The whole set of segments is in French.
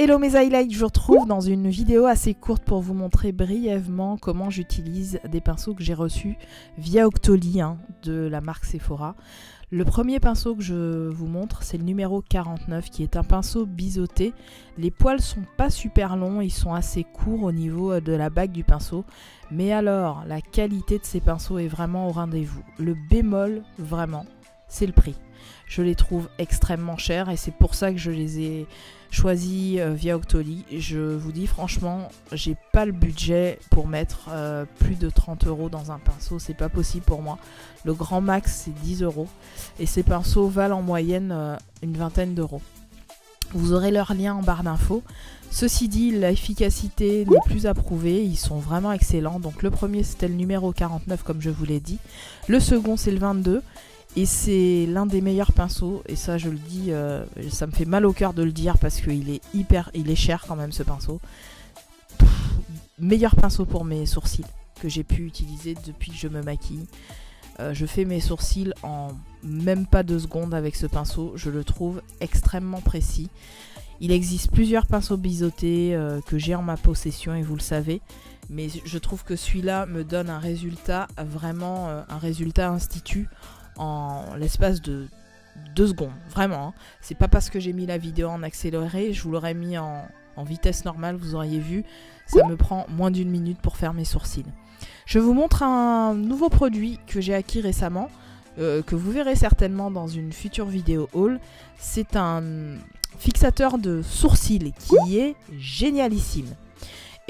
Hello mes highlights, je vous retrouve dans une vidéo assez courte pour vous montrer brièvement comment j'utilise des pinceaux que j'ai reçus via Octoly de la marque Sephora. Le premier pinceau que je vous montre, c'est le numéro 49 qui est un pinceau biseauté. Les poils sont pas super longs, ils sont assez courts au niveau de la bague du pinceau. Mais alors, la qualité de ces pinceaux est vraiment au rendez-vous. Le bémol, vraiment, c'est le prix. Je les trouve extrêmement chers et c'est pour ça que je les ai choisis via Octoly. Je vous dis franchement, j'ai pas le budget pour mettre plus de 30 € dans un pinceau, c'est pas possible pour moi. Le grand max c'est 10 € et ces pinceaux valent en moyenne une vingtaine d'euros. Vous aurez leur lien en barre d'infos. Ceci dit, l'efficacité n'est plus approuvée, ils sont vraiment excellents. Donc le premier c'était le numéro 49 comme je vous l'ai dit. Le second c'est le 22. Et c'est l'un des meilleurs pinceaux, et ça je le dis, ça me fait mal au cœur de le dire parce qu'il est il est cher quand même ce pinceau. Meilleur pinceau pour mes sourcils que j'ai pu utiliser depuis que je me maquille. Je fais mes sourcils en même pas 2 secondes avec ce pinceau, je le trouve extrêmement précis. Il existe plusieurs pinceaux biseautés que j'ai en ma possession et vous le savez. Mais je trouve que celui-là me donne un résultat, vraiment un résultat institut en l'espace de 2 secondes, vraiment. C'est pas parce que j'ai mis la vidéo en accéléré, je vous l'aurais mis en vitesse normale, vous auriez vu, ça me prend moins d'1 minute pour faire mes sourcils. Je vous montre un nouveau produit que j'ai acquis récemment, que vous verrez certainement dans une future vidéo haul. C'est un fixateur de sourcils qui est génialissime.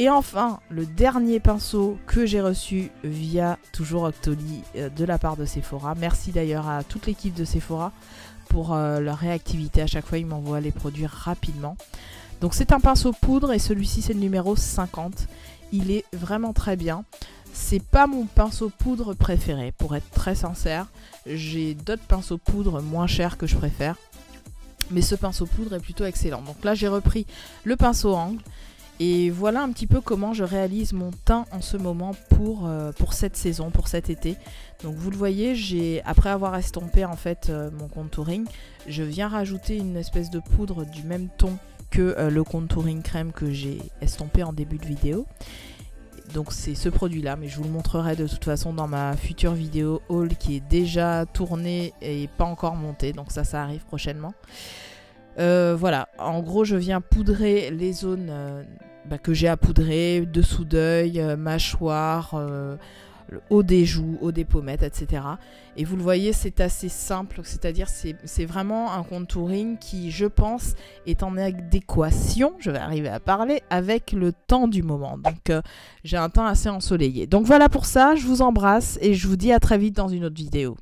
Et enfin, le dernier pinceau que j'ai reçu via toujours Octoly de la part de Sephora. Merci d'ailleurs à toute l'équipe de Sephora pour leur réactivité. À chaque fois, ils m'envoient les produits rapidement. Donc c'est un pinceau poudre et celui-ci c'est le numéro 50. Il est vraiment très bien. C'est pas mon pinceau poudre préféré, pour être très sincère. J'ai d'autres pinceaux poudre moins chers que je préfère. Mais ce pinceau poudre est plutôt excellent. Donc là, j'ai repris le pinceau angle. Et voilà un petit peu comment je réalise mon teint en ce moment pour cette saison, pour cet été. Donc vous le voyez, après avoir estompé en fait mon contouring, je viens rajouter une espèce de poudre du même ton que le contouring crème que j'ai estompé en début de vidéo. Donc c'est ce produit là, mais je vous le montrerai de toute façon dans ma future vidéo haul qui est déjà tournée et pas encore montée. Donc ça arrive prochainement. Voilà, en gros je viens poudrer les zones que j'ai à poudrer, dessous d'œil, mâchoire, le haut des joues, haut des pommettes, etc. Et vous le voyez, c'est assez simple, c'est-à-dire c'est vraiment un contouring qui, je pense, est en adéquation, je vais arriver à parler, avec le temps du moment. Donc j'ai un teint assez ensoleillé. Donc voilà pour ça, je vous embrasse et je vous dis à très vite dans une autre vidéo.